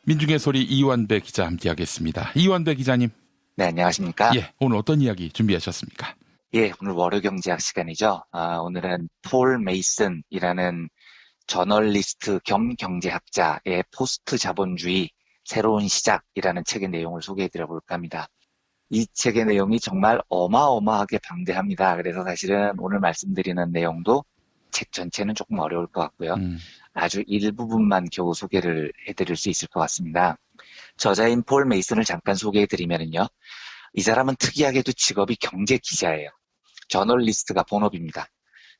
민중의 소리 이완배 기자 함께하겠습니다. 이완배 기자님. 네, 안녕하십니까? 예, 오늘 어떤 이야기 준비하셨습니까? 예, 오늘 월요경제학 시간이죠. 오늘은 폴 메이슨이라는 저널리스트 겸 경제학자의 포스트 자본주의 새로운 시작이라는 책의 내용을 소개해드려 볼까 합니다. 이 책의 내용이 정말 어마어마하게 방대합니다. 그래서 사실은 오늘 말씀드리는 내용도 책 전체는 조금 어려울 것 같고요. 아주 일부분만 겨우 소개를 해드릴 수 있을 것 같습니다. 저자인 폴 메이슨을 잠깐 소개해드리면요. 이 사람은 특이하게도 직업이 경제 기자예요. 저널리스트가 본업입니다.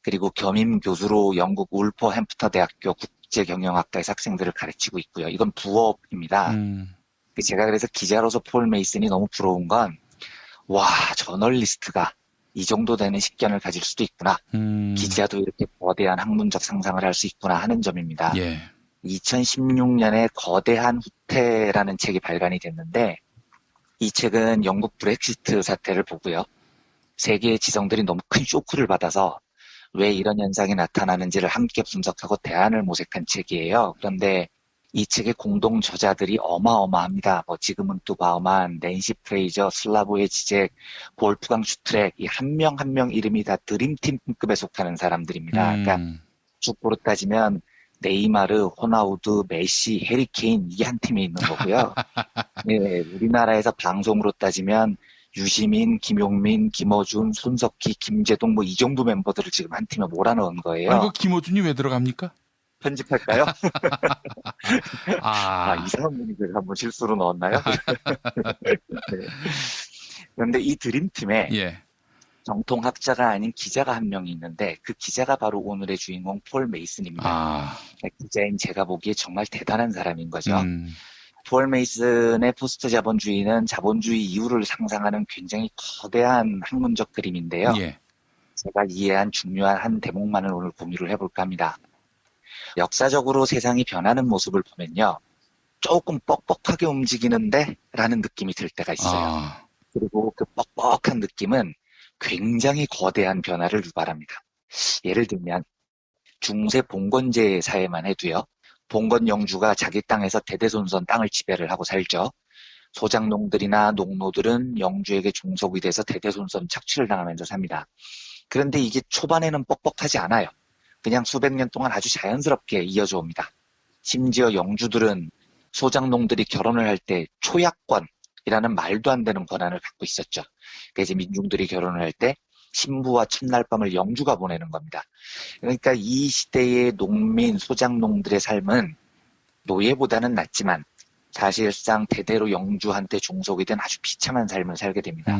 그리고 겸임 교수로 영국 울퍼햄프터 대학교 국제경영학과에서 학생들을 가르치고 있고요. 이건 부업입니다. 제가 그래서 기자로서 폴 메이슨이 너무 부러운 건, 와, 저널리스트가 이 정도 되는 식견을 가질 수도 있구나. 기자도 이렇게 거대한 학문적 상상을 할 수 있구나 하는 점입니다. 예. 2016년에 거대한 후퇴라는 책이 발간이 됐는데, 이 책은 영국 브렉시트 사태를 보고요. 세계의 지성들이 너무 큰 쇼크를 받아서 왜 이런 현상이 나타나는지를 함께 분석하고 대안을 모색한 책이에요. 그런데 이 책의 공동 저자들이 어마어마합니다. 지금은 또 바우만, 낸시 프레이저, 슬라보의 지젝, 볼프강 슈트렉, 이 한 명 한 명 이름이 다 드림팀급에 속하는 사람들입니다. 그러니까 축구로 따지면 네이마르, 호나우두, 메시, 해리케인 이게 한 팀에 있는 거고요. 네, 우리나라에서 방송으로 따지면 유시민, 김용민, 김어준, 손석희, 김재동 이 정도 멤버들을 지금 한 팀에 몰아넣은 거예요. 아니, 그 김어준이 왜 들어갑니까? 편집할까요? 아, 이상한 분이 제가 한번 실수로 넣었나요? 네. 그런데 이 드림팀에 예. 정통학자가 아닌 기자가 한 명이 있는데 그 기자가 바로 오늘의 주인공 폴 메이슨입니다. 기자인 제가 보기에 정말 대단한 사람인 거죠. 폴 메이슨의 포스트 자본주의는 자본주의 이후를 상상하는 굉장히 거대한 학문적 그림인데요. 예. 제가 이해한 중요한 한 대목만을 오늘 공유를 해볼까 합니다. 역사적으로 세상이 변하는 모습을 보면요. 조금 뻑뻑하게 움직이는데 라는 느낌이 들 때가 있어요. 그리고 그 뻑뻑한 느낌은 굉장히 거대한 변화를 유발합니다. 예를 들면 중세 봉건제 사회만 해도요. 봉건 영주가 자기 땅에서 대대손손 땅을 지배를 하고 살죠. 소작농들이나 농노들은 영주에게 종속이 돼서 대대손손 착취를 당하면서 삽니다. 그런데 이게 초반에는 뻑뻑하지 않아요. 그냥 수백 년 동안 아주 자연스럽게 이어져 옵니다. 심지어 영주들은 소작농들이 결혼을 할 때 초약권이라는 말도 안 되는 권한을 갖고 있었죠. 그래서 민중들이 결혼을 할 때 신부와 첫날 밤을 영주가 보내는 겁니다. 그러니까 이 시대의 농민, 소작농들의 삶은 노예보다는 낫지만 사실상 대대로 영주한테 종속이 된 아주 비참한 삶을 살게 됩니다.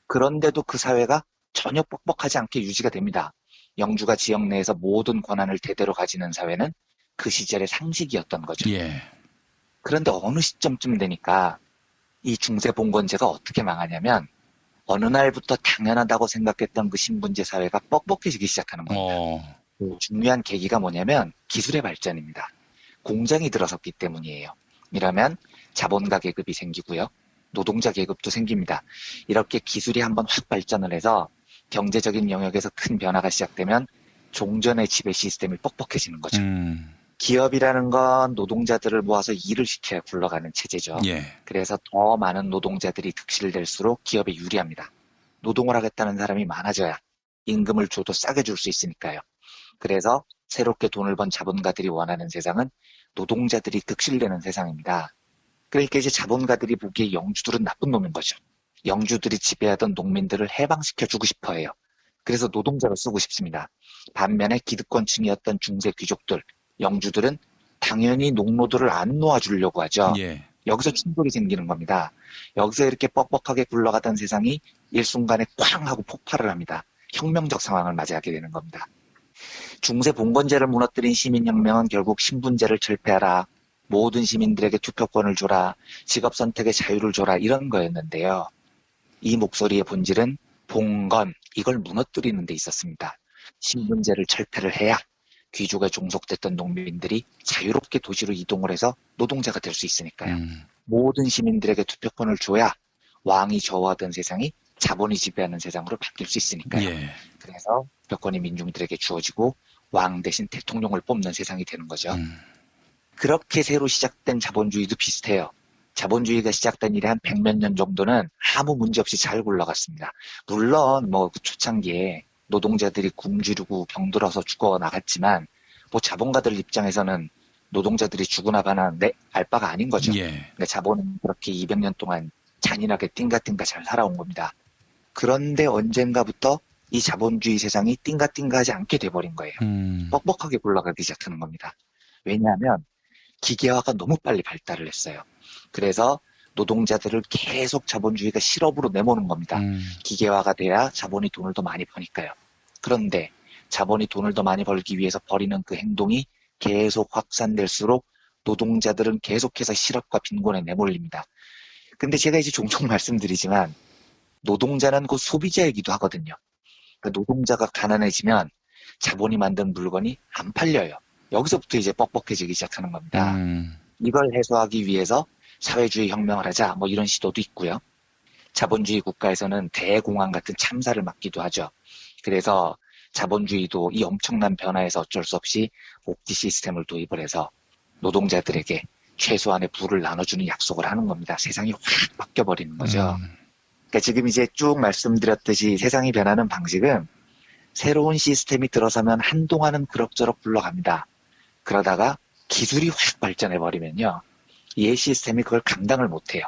그런데도 그 사회가 전혀 뻑뻑하지 않게 유지가 됩니다. 영주가 지역 내에서 모든 권한을 대대로 가지는 사회는 그 시절의 상식이었던 거죠. 예. 그런데 어느 시점쯤 되니까 이 중세 봉건제가 어떻게 망하냐면 어느 날부터 당연하다고 생각했던 그 신분제 사회가 뻑뻑해지기 시작하는 겁니다. 중요한 계기가 뭐냐면 기술의 발전입니다. 공장이 들어섰기 때문이에요. 이러면 자본가 계급이 생기고요. 노동자 계급도 생깁니다. 이렇게 기술이 한번 확 발전을 해서 경제적인 영역에서 큰 변화가 시작되면 종전의 지배 시스템이 뻑뻑해지는 거죠. 기업이라는 건 노동자들을 모아서 일을 시켜야 굴러가는 체제죠. 예. 그래서 더 많은 노동자들이 득실될수록 기업에 유리합니다. 노동을 하겠다는 사람이 많아져야 임금을 줘도 싸게 줄 수 있으니까요. 그래서 새롭게 돈을 번 자본가들이 원하는 세상은 노동자들이 득실되는 세상입니다. 그러니까 이제 자본가들이 보기에 영주들은 나쁜 놈인 거죠. 영주들이 지배하던 농민들을 해방시켜주고 싶어 해요. 그래서 노동자로 쓰고 싶습니다. 반면에 기득권층이었던 중세 귀족들, 영주들은 당연히 농노들을 안 놓아주려고 하죠. 예. 여기서 충돌이 생기는 겁니다. 여기서 이렇게 뻑뻑하게 굴러가던 세상이 일순간에 쾅 하고 폭발을 합니다. 혁명적 상황을 맞이하게 되는 겁니다. 중세 봉건제를 무너뜨린 시민혁명은 결국 신분제를 철폐하라, 모든 시민들에게 투표권을 줘라, 직업 선택의 자유를 줘라 이런 거였는데요. 이 목소리의 본질은 봉건, 이걸 무너뜨리는 데 있었습니다. 신분제를 철폐를 해야 귀족에 종속됐던 농민들이 자유롭게 도시로 이동을 해서 노동자가 될 수 있으니까요. 모든 시민들에게 투표권을 줘야 왕이 저어하던 세상이 자본이 지배하는 세상으로 바뀔 수 있으니까요. 예. 그래서 투표권이 민중들에게 주어지고 왕 대신 대통령을 뽑는 세상이 되는 거죠. 그렇게 새로 시작된 자본주의도 비슷해요. 자본주의가 시작된 이래 한 100몇 년 정도는 아무 문제 없이 잘 굴러갔습니다. 물론 그 초창기에 노동자들이 굶주리고 병들어서 죽어 나갔지만 자본가들 입장에서는 노동자들이 죽으나 봐나 알 바가 아닌 거죠. 예. 그러니까 자본은 그렇게 200년 동안 잔인하게 띵가띵가 잘 살아온 겁니다. 그런데 언젠가부터 이 자본주의 세상이 띵가띵가하지 않게 돼버린 거예요. 뻑뻑하게 굴러가기 시작하는 겁니다. 왜냐하면 기계화가 너무 빨리 발달을 했어요. 그래서 노동자들을 계속 자본주의가 실업으로 내모는 겁니다. 기계화가 돼야 자본이 돈을 더 많이 버니까요. 그런데 자본이 돈을 더 많이 벌기 위해서 벌이는 그 행동이 계속 확산될수록 노동자들은 계속해서 실업과 빈곤에 내몰립니다. 근데 제가 이제 종종 말씀드리지만 노동자는 곧 소비자이기도 하거든요. 그러니까 노동자가 가난해지면 자본이 만든 물건이 안 팔려요. 여기서부터 이제 뻑뻑해지기 시작하는 겁니다. 이걸 해소하기 위해서 사회주의 혁명을 하자 이런 시도도 있고요. 자본주의 국가에서는 대공황 같은 참사를 막기도 하죠. 그래서 자본주의도 이 엄청난 변화에서 어쩔 수 없이 옥지 시스템을 도입을 해서 노동자들에게 최소한의 부를 나눠주는 약속을 하는 겁니다. 세상이 확 바뀌어버리는 거죠. 그러니까 지금 이제 쭉 말씀드렸듯이 세상이 변하는 방식은 새로운 시스템이 들어서면 한동안은 그럭저럭 굴러갑니다. 그러다가 기술이 확 발전해버리면요. 옛 시스템이 그걸 감당을 못해요.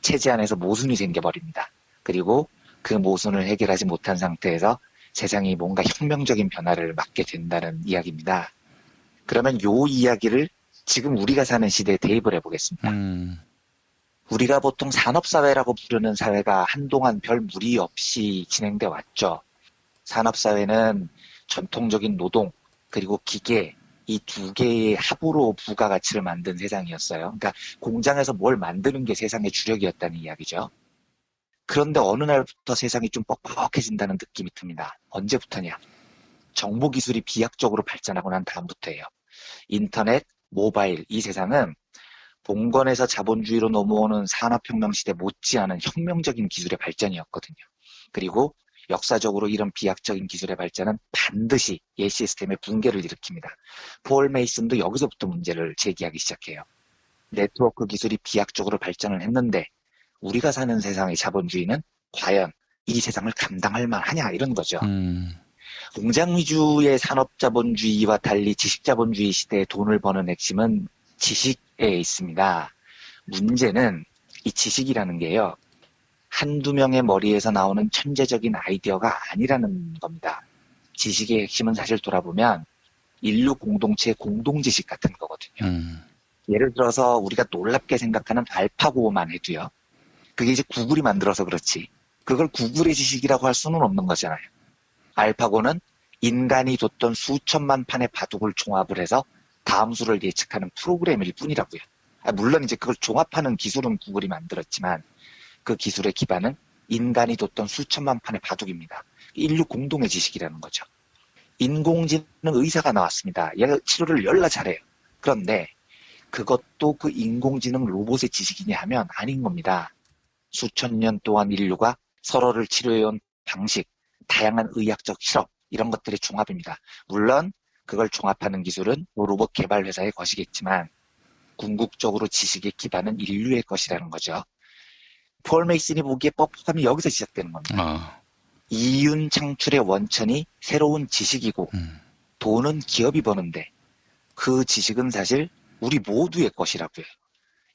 체제 안에서 모순이 생겨버립니다. 그리고 그 모순을 해결하지 못한 상태에서 세상이 뭔가 혁명적인 변화를 맞게 된다는 이야기입니다. 그러면 요 이야기를 지금 우리가 사는 시대에 대입을 해보겠습니다. 우리가 보통 산업사회라고 부르는 사회가 한동안 별 무리 없이 진행돼 왔죠. 산업사회는 전통적인 노동 그리고 기계 이 두 개의 합으로 부가가치를 만든 세상이었어요. 그러니까 공장에서 뭘 만드는 게 세상의 주력이었다는 이야기죠. 그런데 어느 날부터 세상이 좀 뻑뻑해진다는 느낌이 듭니다. 언제부터냐? 정보기술이 비약적으로 발전하고 난 다음부터예요. 인터넷, 모바일 이 세상은 봉건에서 자본주의로 넘어오는 산업혁명 시대 못지않은 혁명적인 기술의 발전이었거든요. 그리고 역사적으로 이런 비약적인 기술의 발전은 반드시 옛 시스템의 붕괴를 일으킵니다. 폴 메이슨도 여기서부터 문제를 제기하기 시작해요. 네트워크 기술이 비약적으로 발전을 했는데 우리가 사는 세상의 자본주의는 과연 이 세상을 감당할 만하냐 이런 거죠. 공장 위주의 산업자본주의와 달리 지식자본주의 시대에 돈을 버는 핵심은 지식에 있습니다. 문제는 이 지식이라는 게요. 한두 명의 머리에서 나오는 천재적인 아이디어가 아니라는 겁니다. 지식의 핵심은 사실 돌아보면 인류 공동체의 공동지식 같은 거거든요. 예를 들어서 우리가 놀랍게 생각하는 알파고만 해도요. 그게 이제 구글이 만들어서 그렇지. 그걸 구글의 지식이라고 할 수는 없는 거잖아요. 알파고는 인간이 뒀던 수천만 판의 바둑을 종합을 해서 다음 수를 예측하는 프로그램일 뿐이라고요. 물론 이제 그걸 종합하는 기술은 구글이 만들었지만 그 기술의 기반은 인간이 뒀던 수천만 판의 바둑입니다. 인류 공동의 지식이라는 거죠. 인공지능 의사가 나왔습니다. 얘가 치료를 열나 잘해요. 그런데 그것도 그 인공지능 로봇의 지식이냐 하면 아닌 겁니다. 수천 년 동안 인류가 서로를 치료해온 방식, 다양한 의학적 실험 이런 것들의 종합입니다. 물론 그걸 종합하는 기술은 로봇 개발 회사의 것이겠지만 궁극적으로 지식의 기반은 인류의 것이라는 거죠. 폴 메이슨이 보기에 뻑뻑함이 여기서 시작되는 겁니다. 이윤 창출의 원천이 새로운 지식이고 돈은 기업이 버는데 그 지식은 사실 우리 모두의 것이라고요.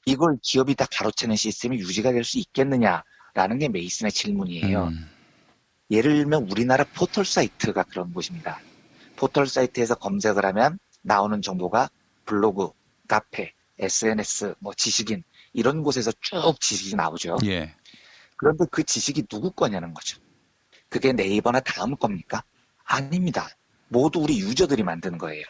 이걸 기업이 다 가로채는 시스템이 유지가 될 수 있겠느냐라는 게 메이슨의 질문이에요. 예를 들면 우리나라 포털 사이트가 그런 곳입니다. 포털 사이트에서 검색을 하면 나오는 정보가 블로그, 카페, SNS, 지식인 이런 곳에서 쭉 지식이 나오죠. 예. 그런데 그 지식이 누구 거냐는 거죠. 그게 네이버나 다음 겁니까? 아닙니다. 모두 우리 유저들이 만든 거예요.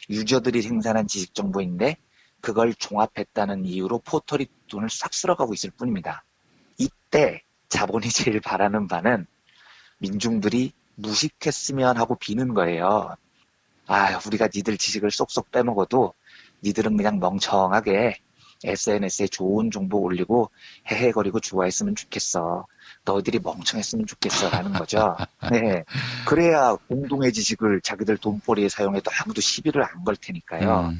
유저들이 생산한 지식 정보인데 그걸 종합했다는 이유로 포털이 돈을 싹 쓸어가고 있을 뿐입니다. 이때 자본이 제일 바라는 바는 민중들이 무식했으면 하고 비는 거예요. 우리가 니들 지식을 쏙쏙 빼먹어도 니들은 그냥 멍청하게 SNS에 좋은 정보 올리고 헤헤거리고 좋아했으면 좋겠어. 너희들이 멍청했으면 좋겠어 라는 거죠. 네. 그래야 공동의 지식을 자기들 돈벌이에 사용해도 아무도 시비를 안 걸 테니까요.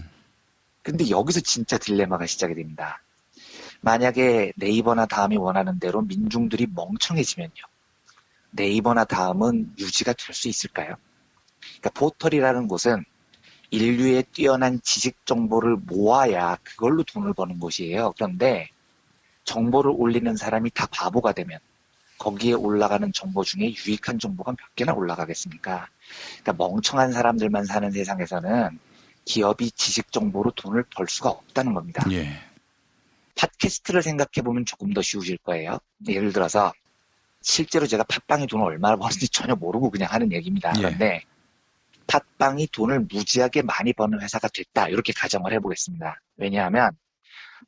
근데 여기서 진짜 딜레마가 시작이 됩니다. 만약에 네이버나 다음이 원하는 대로 민중들이 멍청해지면요. 네이버나 다음은 유지가 될 수 있을까요? 그러니까 포털이라는 곳은 인류의 뛰어난 지식 정보를 모아야 그걸로 돈을 버는 곳이에요. 그런데 정보를 올리는 사람이 다 바보가 되면 거기에 올라가는 정보 중에 유익한 정보가 몇 개나 올라가겠습니까? 그러니까 멍청한 사람들만 사는 세상에서는 기업이 지식 정보로 돈을 벌 수가 없다는 겁니다. 예. 팟캐스트를 생각해보면 조금 더 쉬우실 거예요. 예를 들어서 실제로 제가 팟빵이 돈을 얼마나 버는지 전혀 모르고 그냥 하는 얘기입니다. 예. 그런데 팟빵이 돈을 무지하게 많이 버는 회사가 됐다. 이렇게 가정을 해보겠습니다. 왜냐하면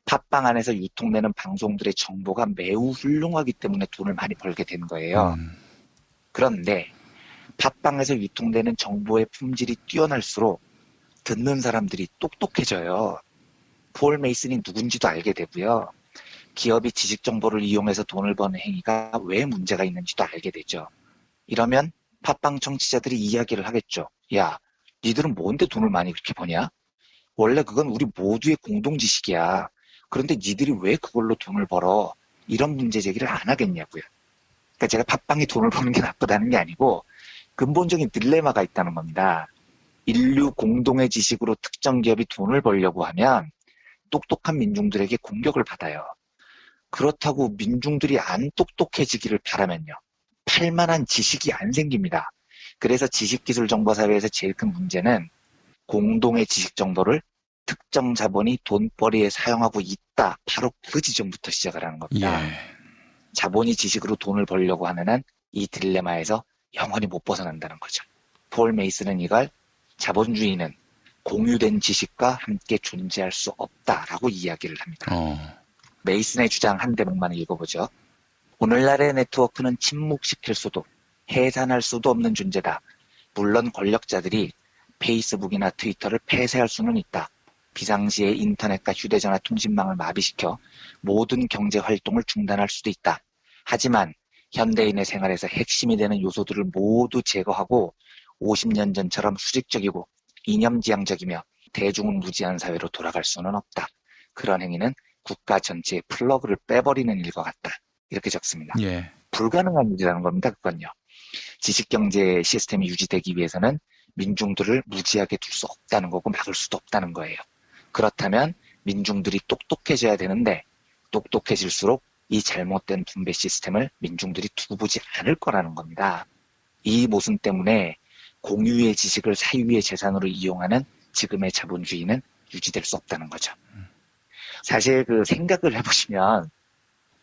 팟빵 안에서 유통되는 방송들의 정보가 매우 훌륭하기 때문에 돈을 많이 벌게 된 거예요. 그런데 팟빵에서 유통되는 정보의 품질이 뛰어날수록 듣는 사람들이 똑똑해져요. 폴 메이슨이 누군지도 알게 되고요. 기업이 지식 정보를 이용해서 돈을 버는 행위가 왜 문제가 있는지도 알게 되죠. 이러면 팟빵 청취자들이 이야기를 하겠죠. 야, 니들은 뭔데 돈을 많이 그렇게 버냐? 원래 그건 우리 모두의 공동 지식이야. 그런데 니들이 왜 그걸로 돈을 벌어? 이런 문제 제기를 안 하겠냐고요. 그러니까 제가 팟빵이 돈을 버는 게 나쁘다는 게 아니고 근본적인 딜레마가 있다는 겁니다. 인류 공동의 지식으로 특정 기업이 돈을 벌려고 하면 똑똑한 민중들에게 공격을 받아요. 그렇다고 민중들이 안 똑똑해지기를 바라면요. 팔만한 지식이 안 생깁니다. 그래서 지식기술정보사회에서 제일 큰 문제는 공동의 지식 정보를 특정 자본이 돈벌이에 사용하고 있다. 바로 그 지점부터 시작을 하는 겁니다. 예. 자본이 지식으로 돈을 벌려고 하는 한 이 딜레마에서 영원히 못 벗어난다는 거죠. 폴 메이슨은 이걸 자본주의는 공유된 지식과 함께 존재할 수 없다라고 이야기를 합니다. 메이슨의 주장 한 대목만 읽어보죠. 오늘날의 네트워크는 침묵시킬 수도 해산할 수도 없는 존재다. 물론 권력자들이 페이스북이나 트위터를 폐쇄할 수는 있다. 비상시에 인터넷과 휴대전화 통신망을 마비시켜 모든 경제 활동을 중단할 수도 있다. 하지만 현대인의 생활에서 핵심이 되는 요소들을 모두 제거하고 50년 전처럼 수직적이고 이념지향적이며 대중을 무지한 사회로 돌아갈 수는 없다. 그런 행위는 국가 전체의 플러그를 빼버리는 일과 같다. 이렇게 적습니다. 예. 불가능한 일이라는 겁니다. 그건요. 지식경제 시스템이 유지되기 위해서는 민중들을 무지하게 둘 수 없다는 거고 막을 수도 없다는 거예요. 그렇다면 민중들이 똑똑해져야 되는데 똑똑해질수록 이 잘못된 분배 시스템을 민중들이 두고 보지 않을 거라는 겁니다. 이 모순 때문에 공유의 지식을 사유의 재산으로 이용하는 지금의 자본주의는 유지될 수 없다는 거죠. 사실 그 생각을 해보시면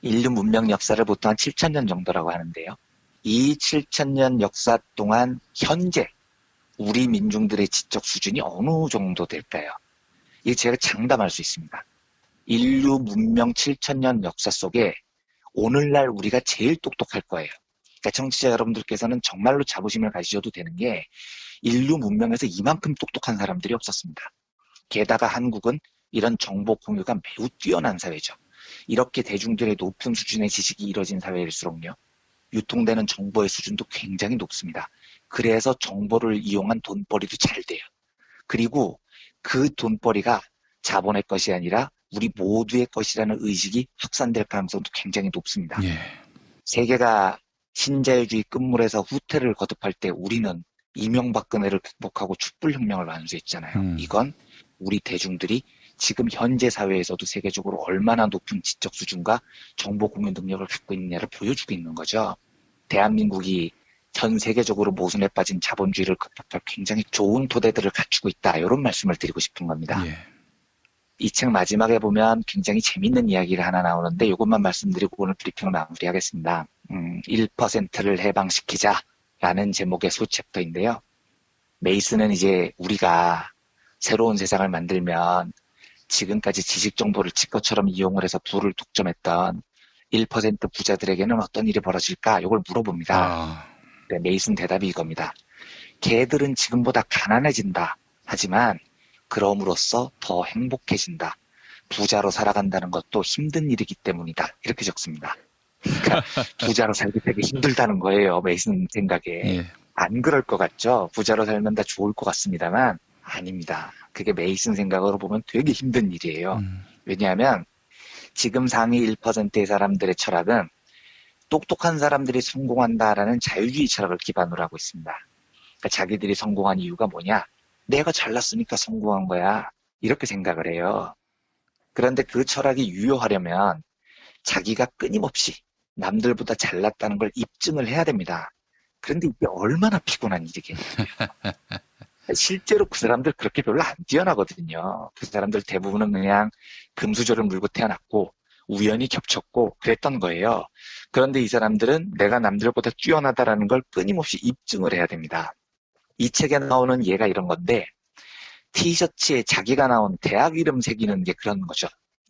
인류 문명 역사를 보통 한 7,000년 정도라고 하는데요. 이 7,000년 역사 동안 현재 우리 민중들의 지적 수준이 어느 정도 될까요? 이게 제가 장담할 수 있습니다. 인류 문명 7,000년 역사 속에 오늘날 우리가 제일 똑똑할 거예요. 그러니까 청취자 여러분들께서는 정말로 자부심을 가지셔도 되는 게 인류 문명에서 이만큼 똑똑한 사람들이 없었습니다. 게다가 한국은 이런 정보 공유가 매우 뛰어난 사회죠. 이렇게 대중들의 높은 수준의 지식이 이뤄진 사회일수록요. 유통되는 정보의 수준도 굉장히 높습니다. 그래서 정보를 이용한 돈벌이도 잘 돼요. 그리고 그 돈벌이가 자본의 것이 아니라 우리 모두의 것이라는 의식이 확산될 가능성도 굉장히 높습니다. 예. 세계가 신자유주의 끝물에서 후퇴를 거듭할 때 우리는 이명박근혜를 극복하고 촛불혁명을 완수했잖아요. 이건 우리 대중들이 지금 현재 사회에서도 세계적으로 얼마나 높은 지적 수준과 정보 공유 능력을 갖고 있느냐를 보여주고 있는 거죠. 대한민국이 전 세계적으로 모순에 빠진 자본주의를 극복할 굉장히 좋은 토대들을 갖추고 있다. 이런 말씀을 드리고 싶은 겁니다. 예. 이 책 마지막에 보면 굉장히 재밌는 이야기가 하나 나오는데 이것만 말씀드리고 오늘 브리핑을 마무리하겠습니다. 1%를 해방시키자라는 제목의 소챕터인데요. 메이슨은 이제 우리가 새로운 세상을 만들면 지금까지 지식 정보를 지 것처럼 이용을 해서 부를 독점했던 1% 부자들에게는 어떤 일이 벌어질까? 이걸 물어봅니다. 네, 메이슨 대답이 이겁니다. 걔들은 지금보다 가난해진다. 하지만 그럼으로써 더 행복해진다. 부자로 살아간다는 것도 힘든 일이기 때문이다. 이렇게 적습니다. 그러니까 부자로 살기 되게 힘들다는 거예요. 메이슨 생각에. 예. 안 그럴 것 같죠? 부자로 살면 다 좋을 것 같습니다만 아닙니다. 그게 메이슨 생각으로 보면 되게 힘든 일이에요. 음. 왜냐하면 지금 상위 1%의 사람들의 철학은 똑똑한 사람들이 성공한다라는 자유주의 철학을 기반으로 하고 있습니다. 그러니까 자기들이 성공한 이유가 뭐냐? 내가 잘났으니까 성공한 거야. 이렇게 생각을 해요. 그런데 그 철학이 유효하려면 자기가 끊임없이 남들보다 잘났다는 걸 입증을 해야 됩니다. 그런데 이게 얼마나 피곤한 일이겠냐요. 실제로 그 사람들 그렇게 별로 안 뛰어나거든요. 그 사람들 대부분은 그냥 금수저를 물고 태어났고 우연히 겹쳤고 그랬던 거예요. 그런데 이 사람들은 내가 남들보다 뛰어나다라는 걸 끊임없이 입증을 해야 됩니다. 이 책에 나오는 예가 이런 건데 티셔츠에 자기가 나온 대학 이름 새기는 게 그런 거죠.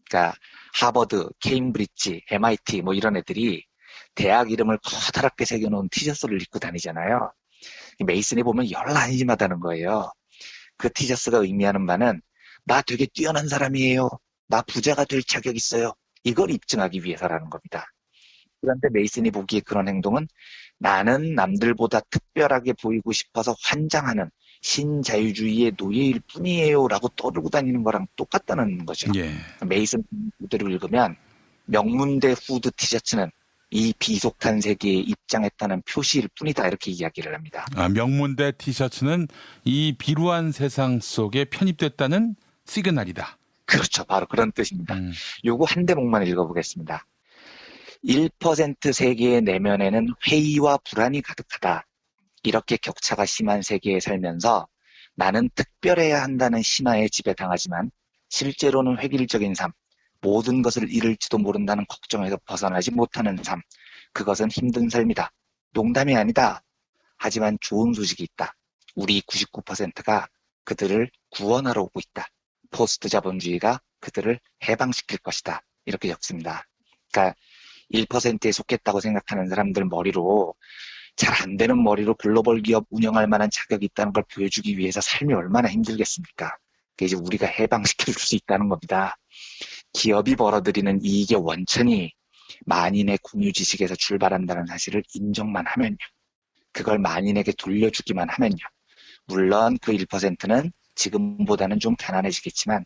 그러니까 하버드, 케임브리지, MIT 뭐 이런 애들이 대학 이름을 커다랗게 새겨놓은 티셔츠를 입고 다니잖아요. 메이슨이 보면 열 안심하다는 거예요. 그 티셔츠가 의미하는 바는 나 되게 뛰어난 사람이에요. 나 부자가 될 자격 있어요. 이걸 입증하기 위해서라는 겁니다. 그런데 메이슨이 보기에 그런 행동은 나는 남들보다 특별하게 보이고 싶어서 환장하는 신자유주의의 노예일 뿐이에요 라고 떠들고 다니는 거랑 똑같다는 거죠. 예. 메이슨 그대로 읽으면 명문대 후드 티셔츠는 이 비속탄 세계에 입장했다는 표시일 뿐이다 이렇게 이야기를 합니다. 명문대 티셔츠는 이 비루한 세상 속에 편입됐다는 시그널이다. 그렇죠. 바로 그런 뜻입니다. 요거 한 대목만 읽어보겠습니다. 1% 세계의 내면에는 회의와 불안이 가득하다. 이렇게 격차가 심한 세계에 살면서 나는 특별해야 한다는 신화에 지배당하지만 실제로는 획일적인 삶, 모든 것을 잃을지도 모른다는 걱정에서 벗어나지 못하는 삶, 그것은 힘든 삶이다. 농담이 아니다. 하지만 좋은 소식이 있다. 우리 99%가 그들을 구원하러 오고 있다. 포스트 자본주의가 그들을 해방시킬 것이다. 이렇게 적습니다. 그러니까 1%에 속했다고 생각하는 사람들 머리로 잘 안 되는 머리로 글로벌 기업 운영할 만한 자격이 있다는 걸 보여주기 위해서 삶이 얼마나 힘들겠습니까? 그게 이제 우리가 해방시켜 줄 수 있다는 겁니다. 기업이 벌어들이는 이익의 원천이 만인의 공유 지식에서 출발한다는 사실을 인정만 하면요. 그걸 만인에게 돌려주기만 하면요. 물론 그 1%는 지금보다는 좀 가난해지겠지만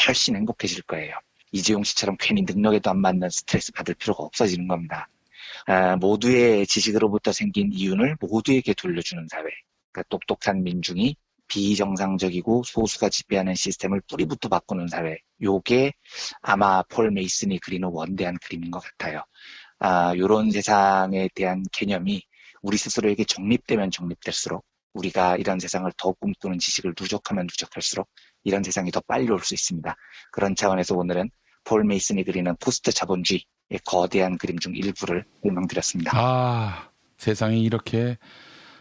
훨씬 행복해질 거예요. 이재용 씨처럼 괜히 능력에도 안 맞는 스트레스 받을 필요가 없어지는 겁니다. 모두의 지식으로부터 생긴 이윤을 모두에게 돌려주는 사회. 그러니까 똑똑한 민중이 비정상적이고 소수가 지배하는 시스템을 뿌리부터 바꾸는 사회. 요게 아마 폴 메이슨이 그리는 원대한 그림인 것 같아요. 요런 세상에 대한 개념이 우리 스스로에게 정립되면 정립될수록 우리가 이런 세상을 더 꿈꾸는 지식을 누적하면 누적할수록 이런 세상이 더 빨리 올 수 있습니다. 그런 차원에서 오늘은 폴 메이슨이 그리는 포스트 자본주의의 거대한 그림 중 일부를 설명드렸습니다. 세상이 이렇게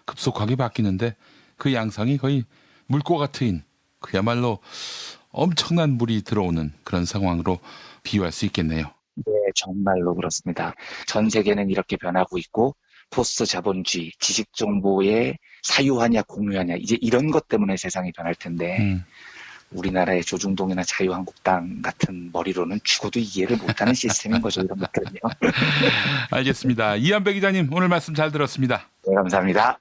급속하게 바뀌는데 그 양상이 거의 물과 같은 그야말로 엄청난 물이 들어오는 그런 상황으로 비유할 수 있겠네요. 네, 정말로 그렇습니다. 전 세계는 이렇게 변하고 있고 포스트 자본주의, 지식 정보의 사유하냐 공유하냐 이제 이런 것 때문에 세상이 변할 텐데 우리나라의 조중동이나 자유한국당 같은 머리로는 죽어도 이해를 못하는 시스템인 거죠. 이런 것들은요. 알겠습니다. 이한배 기자님 오늘 말씀 잘 들었습니다. 네, 감사합니다.